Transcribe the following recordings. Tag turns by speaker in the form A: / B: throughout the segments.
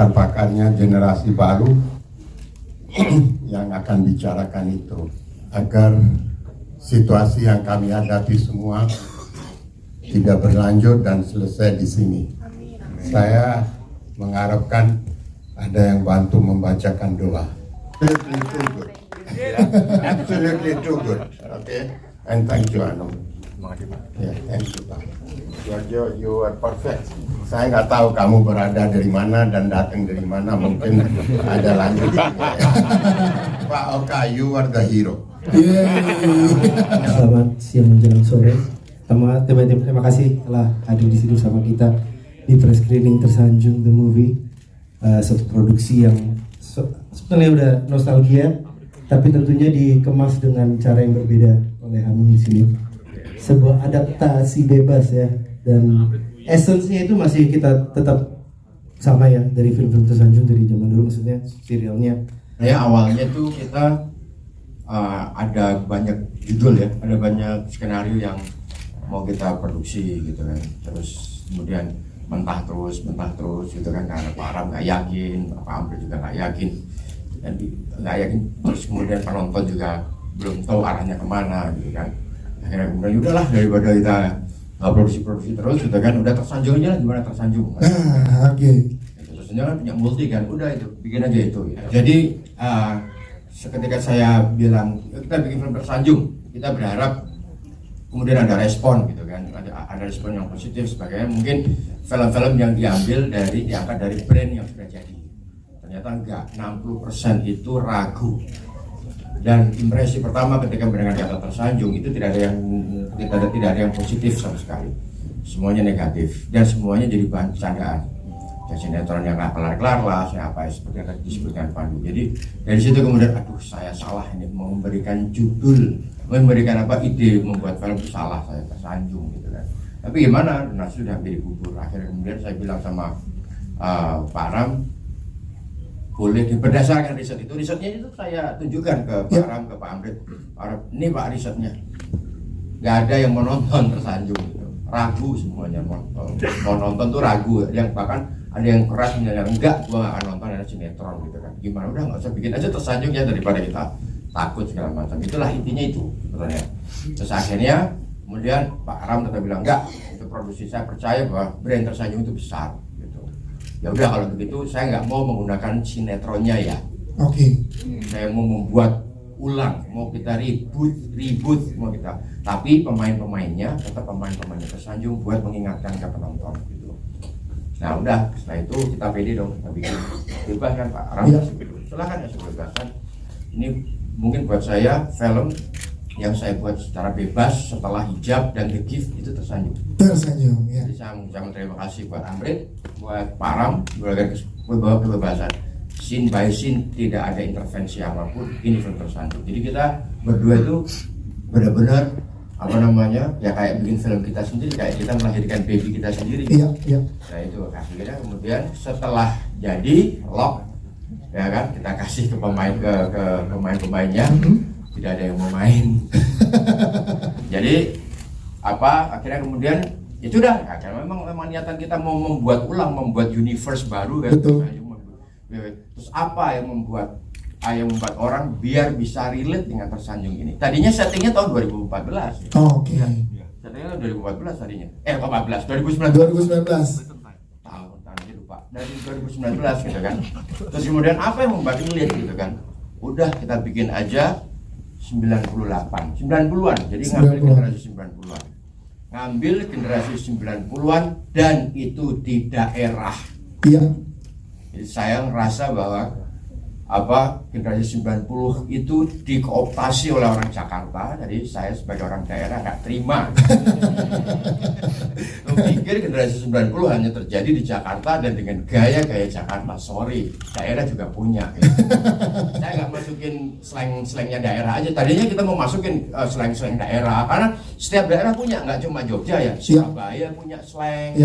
A: Pakarnya generasi baru yang akan bicarakan itu agar situasi yang kami hadapi semua tidak berlanjut dan selesai di sini. Saya mengharapkan ada yang bantu membacakan doa. Absolutely too good. Absolutely too good. Okay. And thank you, Anum. Yeah, thank you, Pak. You are perfect. Saya nggak tahu kamu berada dari mana dan datang dari mana. Mungkin ada lanjutan. Pak Oka, you are the hero.
B: Selamat siang menjelang sore. Terima kasih telah hadir di sini bersama kita di press screening Tersanjung the Movie. Satu produksi yang sebenarnya udah nostalgia, tapi tentunya dikemas dengan cara yang berbeda oleh Hanung di sini. Sebuah adaptasi bebas ya, dan essence-nya itu masih kita tetap sama ya dari film-film Tersanjung dari zaman dulu, maksudnya serialnya.
C: Ya awalnya tuh kita ada banyak judul ya, ada banyak skenario yang mau kita produksi gitu kan. Terus kemudian mentah terus gitu kan, karena Pak Aram nggak yakin, Pak Amri juga nggak yakin, dan nggak yakin. Terus kemudian penonton juga belum tahu arahnya kemana gitu kan. Akhirnya kemudian udahlah, daripada kita nggak produksi terus gitu kan, udah Tersanjung aja lah, gimana Tersanjung kan?
B: Oke.
C: Terus kan punya multi kan, udah itu bikin aja itu ya. Jadi seketika saya bilang kita bikin film Tersanjung, kita berharap kemudian ada respon gitu kan, ada respon yang positif sebagainya. Mungkin film-film yang diangkat dari brand yang sudah jadi, ternyata enggak, 60% itu ragu. Dan impresi pertama ketika mendengar kata Tersanjung itu tidak ada yang positif sama sekali, semuanya negatif dan semuanya jadi bahan bercandaan. Sinetron yang nggak kelar-kelar lah, saya apa seperti yang disebutkan Pandu. Jadi dari situ kemudian, aduh saya salah ini, mau memberikan judul, memberikan ide membuat film itu salah, saya Tersanjung gitu kan. Tapi gimana, nasi sudah menjadi bubur. Akhirnya kemudian saya bilang sama Pak Aram, boleh berdasarkan risetnya itu saya tunjukkan ke Pak Aram, ke Pak Amrit. Pak Aram, ini Pak risetnya, nggak ada yang mau nonton Tersanjung gitu. Ragu semuanya, mau nonton tuh ragu, yang bahkan ada yang keras menyatakan enggak, gua nggak akan nonton, ada sinetron gitu kan. Gimana, udah nggak usah bikin aja Tersanjung ya, daripada kita takut segala macam. Itulah intinya itu sebetulnya. Terus akhirnya kemudian Pak Aram tetap bilang enggak, itu produksi, saya percaya bahwa brand Tersanjung itu besar gitu. Ya udah kalau begitu saya nggak mau menggunakan sinetronnya ya.
B: Oke.
C: Saya mau membuat ulang, mau kita reboot mau kita, tapi pemainnya tetap pemain-pemainnya Tersanjung buat mengingatkan ke penonton gitu. Nah udah, setelah itu kita pede dong, kita bikin bebas kan Pak Aram, silakan ya kebebasan. Ini mungkin buat saya film yang saya buat secara bebas setelah Hijab dan The Gift itu Tersanjung ya. Jadi saya mengucapkan terima kasih buat Amrit, buat Pak Aram, buat kebebasan. Scene by scene tidak ada intervensi apapun, ini film Tersanjung. Jadi kita berdua itu benar-benar ya kayak bikin film kita sendiri, kayak kita melahirkan baby kita sendiri.
B: Iya.
C: Nah itu akhirnya kemudian setelah jadi lock ya kan, kita kasih ke pemainnya, tidak ada yang mau main. Jadi akhirnya kemudian itu dah, karena memang niatan kita mau membuat universe baru kan.
B: Betul.
C: Terus apa yang membuat orang biar bisa relate dengan Tersanjung ini? Tadinya settingnya tahun 2014.
B: Oke.
C: Settingnya tahun 2014 tadinya. 2019. Tahun lupa. Dari 2019 gitu kan. Terus kemudian apa yang membuat relate gitu kan? Udah kita bikin aja 90-an. Jadi ngambil generasi 90-an. Ngambil generasi 90-an dan itu di daerah.
B: Iya.
C: Jadi saya ngerasa bahwa generasi 90 itu dikooptasi oleh orang Jakarta. Jadi saya sebagai orang daerah nggak terima. Lo pikir generasi 90 hanya terjadi di Jakarta dan dengan gaya-gaya Jakarta. Sorry, daerah juga punya. Saya nggak masukin slang-slangnya daerah aja. Tadinya kita mau masukin slang-slang daerah, karena setiap daerah punya, nggak cuma Jogja ya. Surabaya punya slang.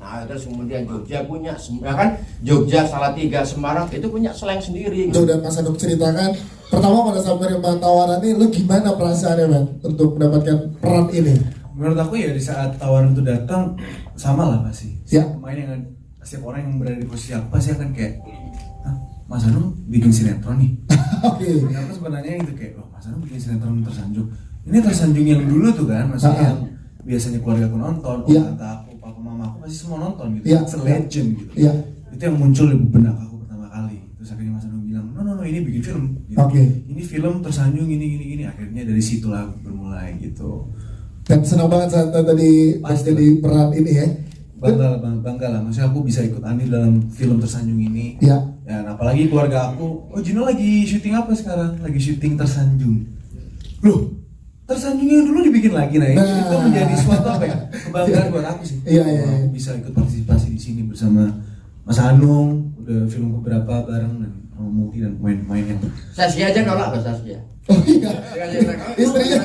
C: Nah, terus kemudian Jogja punya, kan Jogja, Salatiga, Semarang itu punya slang sendiri.
D: Gitu. Dan Mas Anung ceritakan, pertama pada saat menerima tawaran ini, lu gimana perasaannya, Man, untuk mendapatkan peran ini?
E: Menurut aku ya di saat tawaran itu datang, sama lah pasti.
D: Ya.
E: Pemain yang setiap orang yang berada di posisi aku pasti akan kayak, "Hah, Mas Anung bikin sinetron nih."
D: Oke.
E: Kenapa sebenarnya itu kayak, "Oh, Mas Anung bikin sinetron tersanjung." Ini tersanjung yang dulu tuh kan, maksudnya yang biasanya keluarga aku nonton, tante aku, papa mama aku pasti semua nonton gitu. It's a legend gitu. Itu yang muncul di benak aku pertama kali. Terus akhirnya Mas Anung bilang, no, ini bikin film gitu. Ini film tersanjung gini. Akhirnya dari situlah bermulai gitu.
D: Dan senang banget saat tadi pas jadi peran ini ya.
E: Bangga lah, maksudnya aku bisa ikut andil dalam film tersanjung ini. Dan apalagi keluarga aku, oh Gino lagi syuting apa sekarang? Lagi syuting tersanjung. Loh, tersanjungnya dulu dibikin lagi itu menjadi suatu apa ya? Kebanggaan buat aku sih. Aku bisa ikut partisipasi di sini bersama Mas Anung, udah film beberapa bareng dan Muti dan pemain-pemain yang.
C: Saskia aja nolak loh Saskia.
D: Oh iya.
C: Istrinya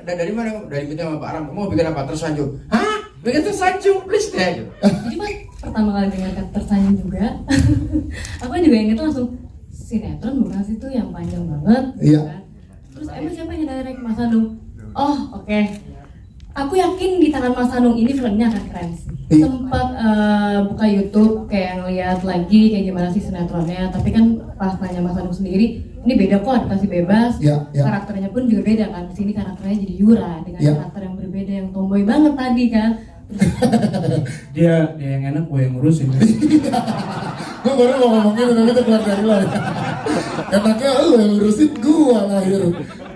C: dari mana? Dari kita sama Pak Ram. Mau bikin apa? Tersanjung. Hah? Bikin tersanjung, please deh.
F: Jadi pas pertama kali dengar kata tersanjung juga, aku juga inget langsung sinetron bukan sih itu yang panjang banget. Kan? Terus emang siapa yang direct Mas Anung? Oh oke. Aku yakin di tangan Mas Anung ini filmnya akan keren sih. Sempat buka YouTube kayak ngeliat lagi kayak gimana sih sinetronnya. Tapi kan pas nanya Mas Anung sendiri, ini beda kok, dikasih bebas. Karakternya pun juga beda kan. Di sini karakternya jadi Yura dengan karakter yang berbeda yang tomboy banget tadi kan.
B: Dia yang enak, gue yang ngurusin.
D: Gue baru mau ngomongin tapi itu keluar dari lo. Enaknya lo yang ngurusin gue lahir.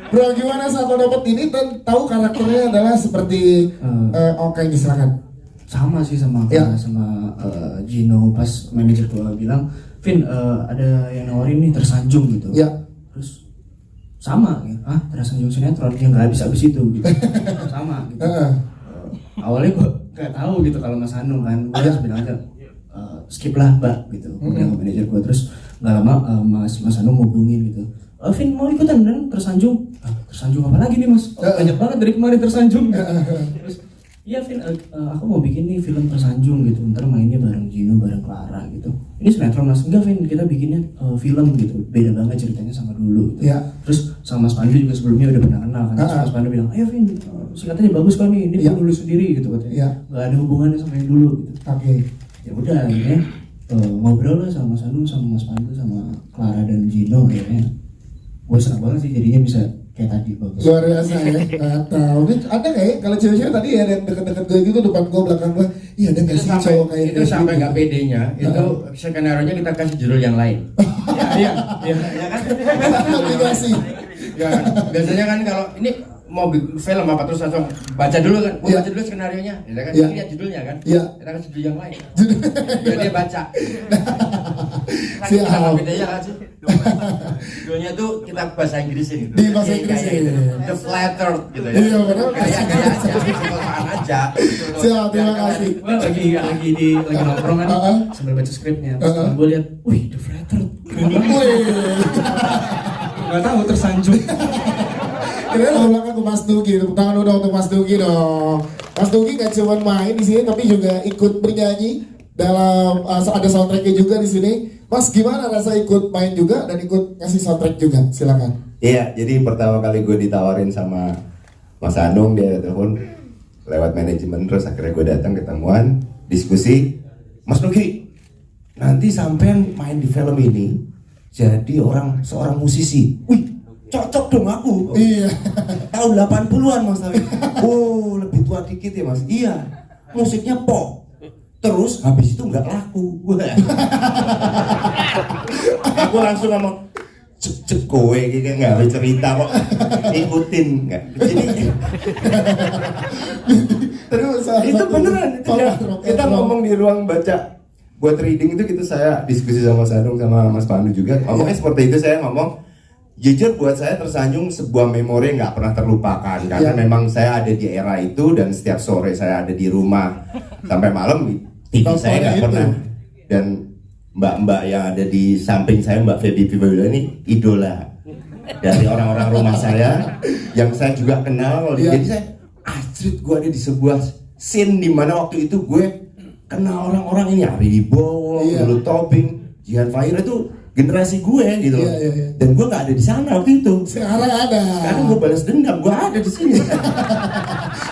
D: Bro, gimana saat lo dapet ini dan tahu karakternya adalah seperti oke, silakan.
B: Sama sih sama Gino pas manajer gue bilang, Vin ada yang nawarin nih tersanjung gitu. Terus sama gitu, tersanjung sinetron yang nggak habis itu gitu. Sama gitu. Awalnya gue nggak tahu gitu kalau Mas Anung kan, gue bilang aja skip lah Mbak gitu. Gue bilang ke manajer gue, terus nggak lama Mas Anung ngubungin gitu. Vin mau ikutan dan tersanjung. Tersanjung apa lagi nih Mas? Banyak banget dari kemarin tersanjung. Terus iya Vin, aku mau bikin nih film tersanjung gitu. Ntar mainnya bareng Gino, bareng Clara gitu. Ini sinetron Mas? Enggak Vin, kita bikinnya film gitu. Beda banget ceritanya sama dulu gitu. Terus sama Mas Pandu juga sebelumnya udah pernah kenal kan. Terus Mas Pandu bilang, ayo Vin, singkatannya bagus kan nih. Ini gue nulis sendiri gitu katanya. Gak ada hubungannya sama yang dulu gitu. Ya udah akhirnya ngobrol lah sama Mas Anung, sama Mas Pandu, sama Clara dan Gino akhirnya. Gue senang banget sih jadinya bisa kayak tadi bagus. Luar biasa ya. Tahu nih ada nggak ya kalau cewek-cewek tadi ya yang deket-deket gue gitu depan gue belakang gue, iya ada nggak sih cowok kayak
C: itu sampai nggak pedenya itu skenario nya kita kasih judul yang lain. Iya kan?
D: Aplikasi.
C: Ya biasanya kan kalau ini mau bikin film apa terus langsung baca dulu kan, baca dulu skenario nya, ya kan? Ini lihat judulnya kan? Kita kasih judul yang lain. Biar dia baca.
D: Siap.
C: Bedanya kan sih? Judulnya tuh kita bahasa Inggrisin gitu.
D: Di bahasa Inggris
C: gitu. The Flattered gitu ya.
D: Iya benar.
C: Kayak aja, simpelan aja.
D: Siap, terima kasih.
B: Gue lagi nongkrong kan, sambil baca skripnya. Terus gue lihat, wih The Flattered. Gak tahu tersanjung.
D: Kira lo belakang ke Mas Dugi, tepuk tangan udah untuk Mas Dugi dong. Mas Dugi gak cuma main di sini tapi juga ikut bernyanyi dalam ada soundtracknya juga di sini. Mas gimana rasa ikut main juga dan ikut ngasih soundtrack juga? Silakan.
G: Iya, jadi pertama kali gue ditawarin sama Mas Anung, dia telepon lewat manajemen, terus akhirnya gue datang ketemuan, diskusi. Mas Dugi, nanti sampean main di film ini jadi seorang musisi. Wih, cocok dong aku.
D: Iya.
G: Tahun 80-an Mas Tawi. Oh, lebih tua dikit ya Mas. Iya. Musiknya pop. Terus habis itu nggak laku. Aku langsung ngomong, cek kowe gitu nggak ada cerita kok. Ikutin nggak. Jadi
D: Terus
G: itu beneran. Kita ngomong di ruang baca. Buat reading itu kita saya diskusi sama Mas Anung sama Mas Pandu juga. Ngomongnya seperti itu, saya ngomong jujur buat saya tersanjung sebuah memori nggak pernah terlupakan karena memang saya ada di era itu dan setiap sore saya ada di rumah sampai malam TV saya nggak pernah, dan mbak-mbak yang ada di samping saya, Mbak Feby Fibula ini idola dari orang-orang rumah saya yang saya juga kenal. Jadi saya Astrid, gue ada di sebuah scene di mana waktu itu gue kenal orang-orang ini, Ari Wibowo, Lulu Tobing, Jihan Fahir, itu generasi gue gitu. Dan gue nggak ada di sana waktu itu.
D: Sekarang ada.
G: Sekarang gue balas dendam, gue ada di sini.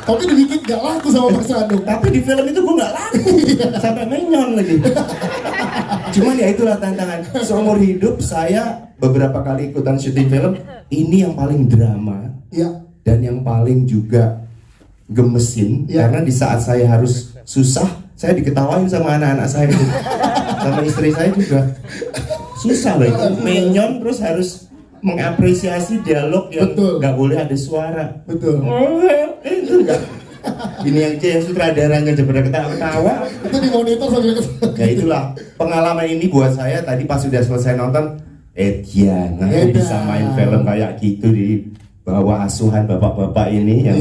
D: Tapi dibikin gak laku sama Mas Andung.
G: Tapi di film itu gue nggak laku, sampai menyon lagi. Cuman ya itulah tantangan. Seumur hidup saya beberapa kali ikutan syuting film, ini yang paling drama.
D: Iya.
G: Dan yang paling juga gemesin, karena di saat saya harus susah, saya diketawain sama anak-anak saya, sama istri saya juga. Susah loh itu, menyon terus harus mengapresiasi dialog yang nggak boleh ada suara.
D: Betul.
G: Itu enggak. Ini yang sutradaranya aja pada ketawa-ketawa.
D: Itu di monitor sambil ketawa.
G: Ya itulah pengalaman ini buat saya. Tadi pas sudah selesai nonton, aku bisa main film kayak gitu di bawah asuhan bapak-bapak ini yang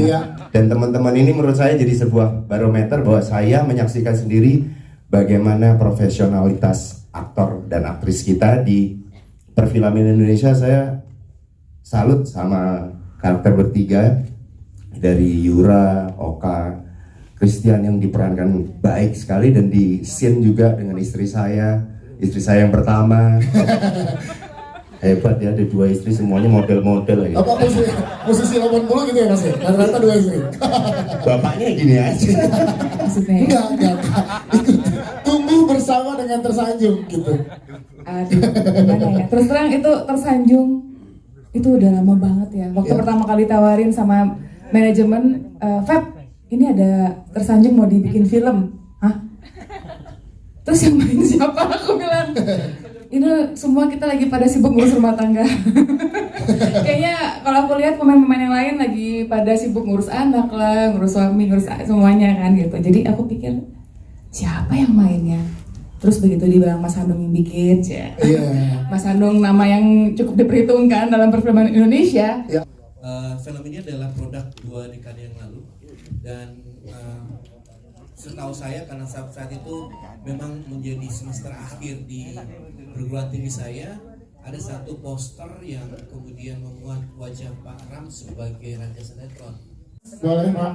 G: dan teman-teman ini menurut saya jadi sebuah barometer bahwa saya menyaksikan sendiri bagaimana profesionalitas aktor dan aktris kita di perfilman Indonesia. Saya salut sama karakter bertiga dari Yura, Oka, Christian yang diperankan baik sekali, dan di scene juga dengan istri saya yang pertama. Hebat ya, ada 2 istri semuanya model-model ya.
D: Apa posisi 80 gitu ya Mas ya? Rata-rata 2 istri.
G: Bapaknya gini aja.
D: Enggak. Tumbuh bersama dengan tersanjung gitu.
H: Aduh, gimana ya? Terus terang itu tersanjung itu udah lama banget ya. Waktu pertama kali tawarin sama manajemen, Feb, ini ada tersanjung mau dibikin film. Hah? Terus yang main siapa? Aku bilang, ini semua kita lagi pada sibuk ngurus rumah tangga. Kayaknya kalau aku lihat pemain-pemain yang lain lagi pada sibuk ngurus anak lah, ngurus suami, ngurus semuanya kan gitu. Jadi aku pikir siapa yang mainnya? Terus begitu dibilang Mas Andung yang bikin, Mas Andung nama yang cukup diperhitungkan dalam perfilman Indonesia.
B: Film ini adalah produk 2 dekade yang lalu, dan setahu saya karena saat itu memang menjadi semester akhir di perguruan tinggi saya, ada satu poster yang kemudian memuat wajah Pak Ram sebagai raja sinetron.
D: Boleh Pak?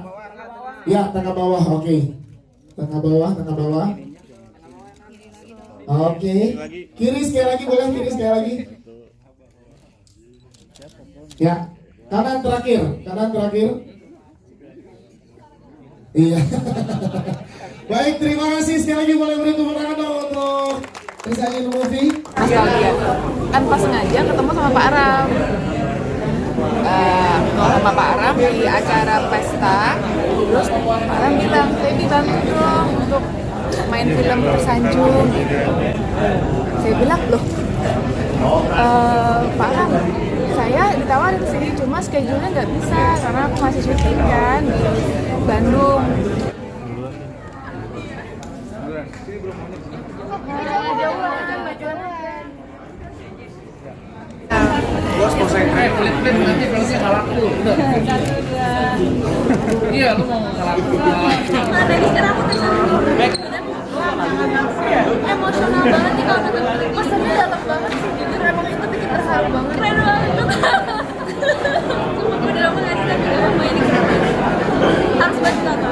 D: Ya, tengah bawah, oke. Tengah bawah. Oke. Kiri sekali lagi, boleh kiri sekali lagi. Ya, kanan terakhir. Iya. Baik, terima kasih sekali lagi, boleh beri tepuk tangan dong untuk Tersanjung Movie.
H: Kan pas sengaja ketemu sama Pak Aram. Sama Pak Aram di acara pesta. Terus Pak Aram bilang, "Baby bantu dong untuk main film Tersanjung." Saya bilang, "Loh, Pak Aram, saya ditawarin sini, cuma schedule-nya nggak bisa karena aku masih syuting kan di Bandung."
I: Bos mau saya pelit-pelit nanti filmnya nggak laku. Iya, lu mau nggak laku.
J: Ada di sekarang aku tersandung. Emosional banget nih kalau nonton. Pesannya dalam banget sih. Jujur emang itu bikin terharu banget. Keren banget. Cuma gue udah lama nggak bisa main di keren. Harus banget nonton.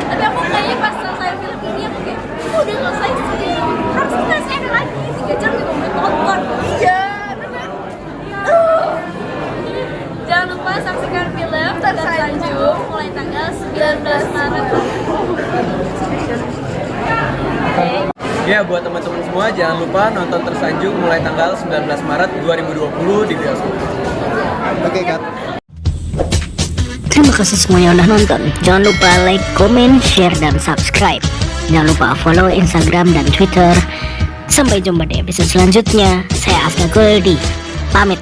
J: Tapi aku kayaknya pas selesai film ini aku kayak, udah selesai sih. Harus selesai lagi. 3 jam 5 menit nonton. Iya. Jangan lupa saksikan film Tersanjung mulai tanggal 19 Maret.
K: Ya, buat teman-teman semua jangan lupa nonton Tersanjung mulai tanggal 19 Maret 2020 di bioskop. Oke, Kak.
L: Terima kasih semua yang udah nonton. Jangan lupa like, komen, share, dan subscribe. Jangan lupa follow Instagram dan Twitter. Sampai jumpa di episode selanjutnya. Saya Afna Kuldi. Pamit.